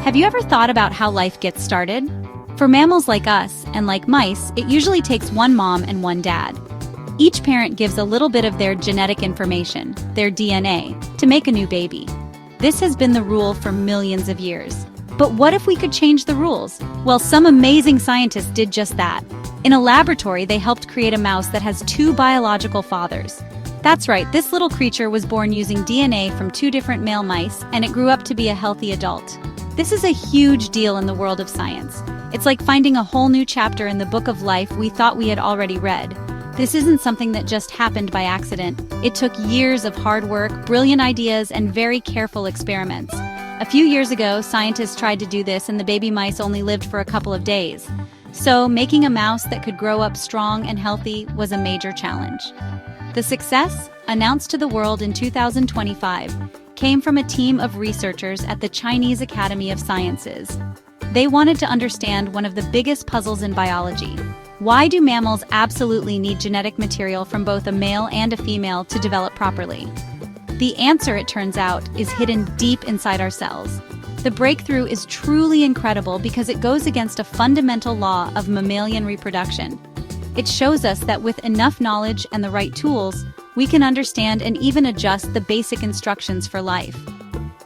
Have you ever thought about how life gets started? For mammals like us, and like mice, it usually takes one mom and one dad. Each parent gives a little bit of their genetic information, their DNA, to make a new baby. This has been the rule for millions of years. But what if we could change the rules? Well, some amazing scientists did just that. In a laboratory, they helped create a mouse that has two biological fathers. That's right, this little creature was born using DNA from two different male mice, and it grew up to be a healthy adult. This is a huge deal in the world of science. It's like finding a whole new chapter in the book of life we thought we had already read. This isn't something that just happened by accident. It took years of hard work, brilliant ideas, and very careful experiments. A few years ago, scientists tried to do this, and the baby mice only lived for a couple of days. So, making a mouse that could grow up strong and healthy was a major challenge. The success, announced to the world in 2025, came from a team of researchers at the Chinese Academy of Sciences. They wanted to understand one of the biggest puzzles in biology. Why do mammals absolutely need genetic material from both a male and a female to develop properly? The answer, it turns out, is hidden deep inside our cells. The breakthrough is truly incredible because it goes against a fundamental law of mammalian reproduction. It shows us that with enough knowledge and the right tools, we can understand and even adjust the basic instructions for life.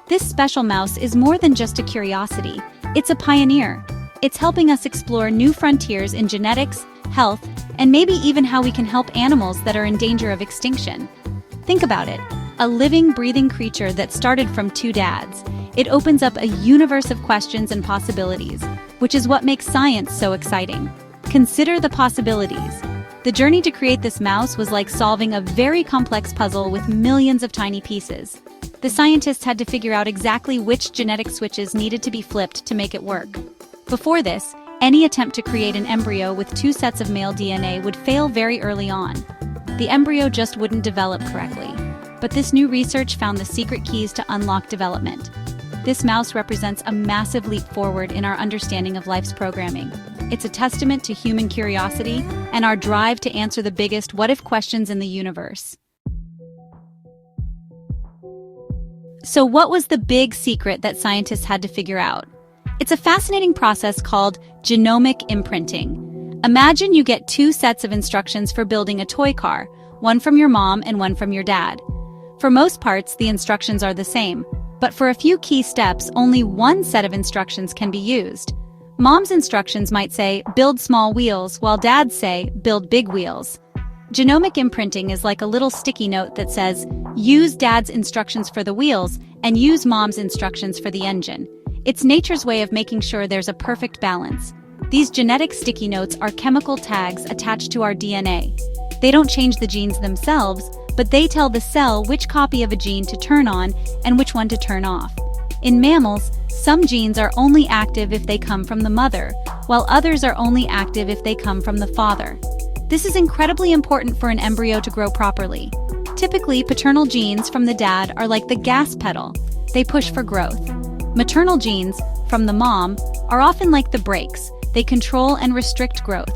This special mouse is more than just a curiosity. It's a pioneer. It's helping us explore new frontiers in genetics, health, and maybe even how we can help animals that are in danger of extinction. Think about it. A living, breathing creature that started from two dads. It opens up a universe of questions and possibilities, which is what makes science so exciting. Consider the possibilities. The journey to create this mouse was like solving a very complex puzzle with millions of tiny pieces. The scientists had to figure out exactly which genetic switches needed to be flipped to make it work. Before this, any attempt to create an embryo with two sets of male DNA would fail very early on. The embryo just wouldn't develop correctly. But this new research found the secret keys to unlock development. This mouse represents a massive leap forward in our understanding of life's programming. It's a testament to human curiosity and our drive to answer the biggest what-if questions in the universe. So what was the big secret that scientists had to figure out? It's a fascinating process called genomic imprinting. Imagine you get two sets of instructions for building a toy car, one from your mom and one from your dad. For most parts, the instructions are the same, but for a few key steps, only one set of instructions can be used. Mom's instructions might say, build small wheels, while dads say, build big wheels. Genomic imprinting is like a little sticky note that says, use dad's instructions for the wheels and use mom's instructions for the engine. It's nature's way of making sure there's a perfect balance. These genetic sticky notes are chemical tags attached to our DNA. They don't change the genes themselves, but they tell the cell which copy of a gene to turn on and which one to turn off. In mammals, some genes are only active if they come from the mother, while others are only active if they come from the father. This is incredibly important for an embryo to grow properly. Typically, paternal genes from the dad are like the gas pedal. They push for growth. Maternal genes, from the mom, are often like the brakes. They control and restrict growth.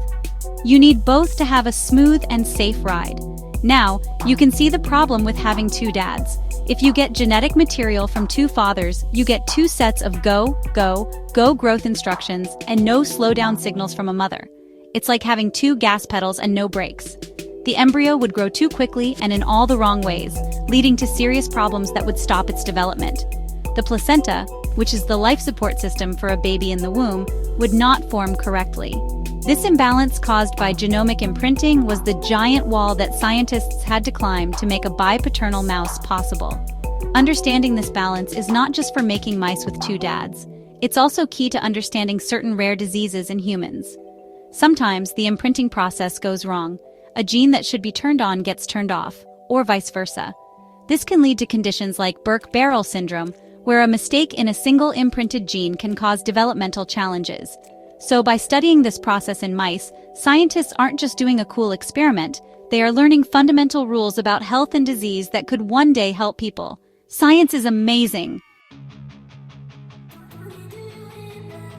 You need both to have a smooth and safe ride. Now, you can see the problem with having two dads. If you get genetic material from two fathers, you get two sets of go growth instructions and no slowdown signals from a mother. It's like having two gas pedals and no brakes. The embryo would grow too quickly and in all the wrong ways, leading to serious problems that would stop its development. The placenta, which is the life support system for a baby in the womb, would not form correctly. This imbalance caused by genomic imprinting was the giant wall that scientists had to climb to make a bipaternal mouse possible. Understanding this balance is not just for making mice with two dads. It's also key to understanding certain rare diseases in humans. Sometimes the imprinting process goes wrong. A gene that should be turned on gets turned off, or vice versa. This can lead to conditions like Burke-Barrell syndrome, where a mistake in a single imprinted gene can cause developmental challenges. So by studying this process in mice, scientists aren't just doing a cool experiment, they are learning fundamental rules about health and disease that could one day help people. Science is amazing!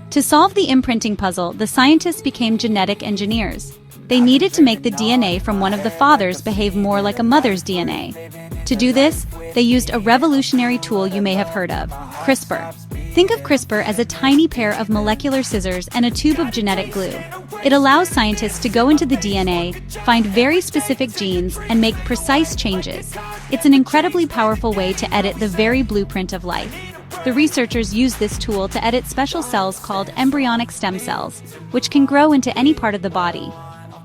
To solve the imprinting puzzle, the scientists became genetic engineers. They needed to make the DNA from one of the fathers behave more like a mother's DNA. To do this, they used a revolutionary tool you may have heard of, CRISPR. Think of CRISPR as a tiny pair of molecular scissors and a tube of genetic glue. It allows scientists to go into the DNA, find very specific genes, and make precise changes. It's an incredibly powerful way to edit the very blueprint of life. The researchers use this tool to edit special cells called embryonic stem cells, which can grow into any part of the body.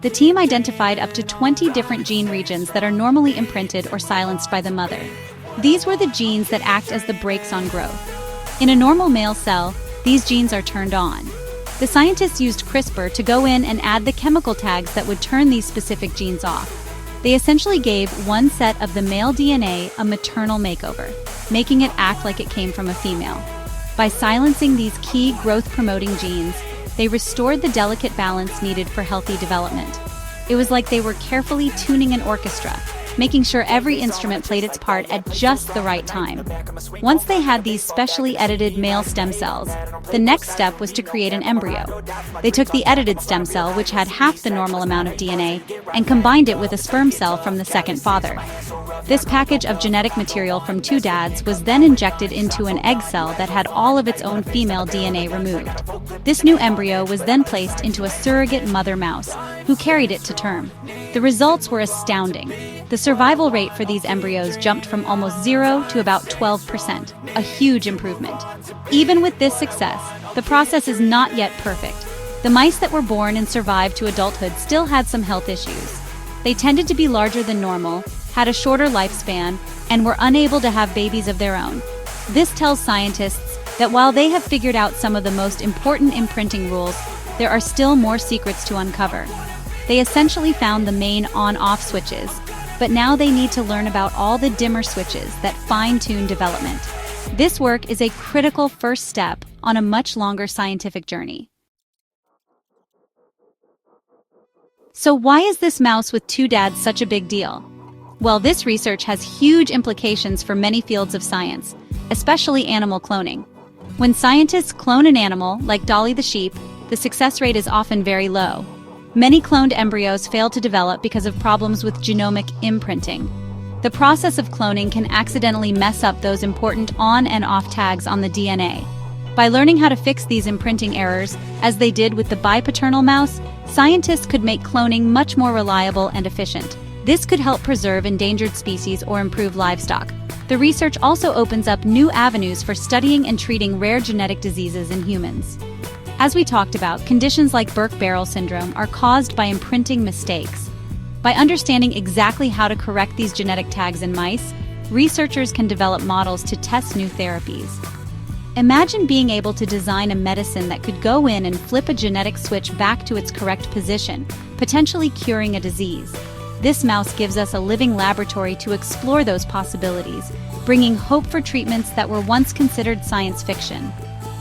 The team identified up to 20 different gene regions that are normally imprinted or silenced by the mother. These were the genes that act as the brakes on growth. In a normal male cell, these genes are turned on. The scientists used CRISPR to go in and add the chemical tags that would turn these specific genes off. They essentially gave one set of the male DNA a maternal makeover, making it act like it came from a female. By silencing these key growth-promoting genes, they restored the delicate balance needed for healthy development. It was like they were carefully tuning an orchestra, making sure every instrument played its part at just the right time. Once they had these specially edited male stem cells, the next step was to create an embryo. They took the edited stem cell, which had half the normal amount of DNA, and combined it with a sperm cell from the second father. This package of genetic material from two dads was then injected into an egg cell that had all of its own female DNA removed. This new embryo was then placed into a surrogate mother mouse, who carried it to term. The results were astounding. The survival rate for these embryos jumped from almost 0 to about 12%, a huge improvement. Even with this success, the process is not yet perfect. The mice that were born and survived to adulthood still had some health issues. They tended to be larger than normal, had a shorter lifespan, and were unable to have babies of their own. This tells scientists that while they have figured out some of the most important imprinting rules, there are still more secrets to uncover. They essentially found the main on-off switches, but now they need to learn about all the dimmer switches that fine-tune development. This work is a critical first step on a much longer scientific journey. So why is this mouse with two dads such a big deal? Well, this research has huge implications for many fields of science, especially animal cloning. When scientists clone an animal, like Dolly the sheep, the success rate is often very low. Many cloned embryos fail to develop because of problems with genomic imprinting. The process of cloning can accidentally mess up those important on and off tags on the DNA. By learning how to fix these imprinting errors, as they did with the bipaternal mouse, scientists could make cloning much more reliable and efficient. This could help preserve endangered species or improve livestock. The research also opens up new avenues for studying and treating rare genetic diseases in humans. As we talked about, conditions like Burke-Barrell syndrome are caused by imprinting mistakes. By understanding exactly how to correct these genetic tags in mice, researchers can develop models to test new therapies. Imagine being able to design a medicine that could go in and flip a genetic switch back to its correct position, potentially curing a disease. This mouse gives us a living laboratory to explore those possibilities, bringing hope for treatments that were once considered science fiction.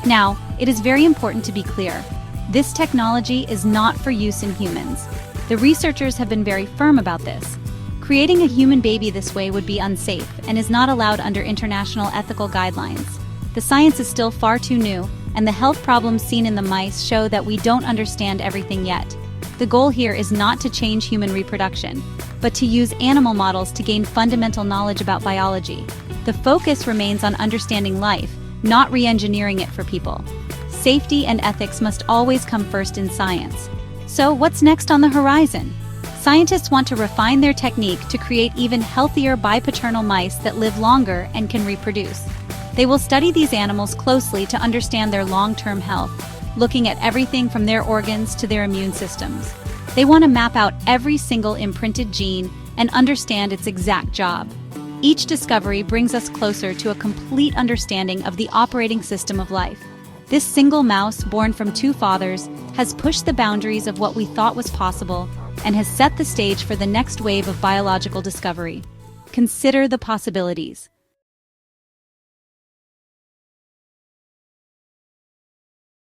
Now, it is very important to be clear. This technology is not for use in humans. The researchers have been very firm about this. Creating a human baby this way would be unsafe and is not allowed under international ethical guidelines. The science is still far too new, and the health problems seen in the mice show that we don't understand everything yet. The goal here is not to change human reproduction, but to use animal models to gain fundamental knowledge about biology. The focus remains on understanding life, not re-engineering it for people. Safety and ethics must always come first in science. So what's next on the horizon? Scientists want to refine their technique to create even healthier bipaternal mice that live longer and can reproduce. They will study these animals closely to understand their long-term health, looking at everything from their organs to their immune systems. They want to map out every single imprinted gene and understand its exact job. Each discovery brings us closer to a complete understanding of the operating system of life. This single mouse, born from two fathers, has pushed the boundaries of what we thought was possible and has set the stage for the next wave of biological discovery. Consider the possibilities.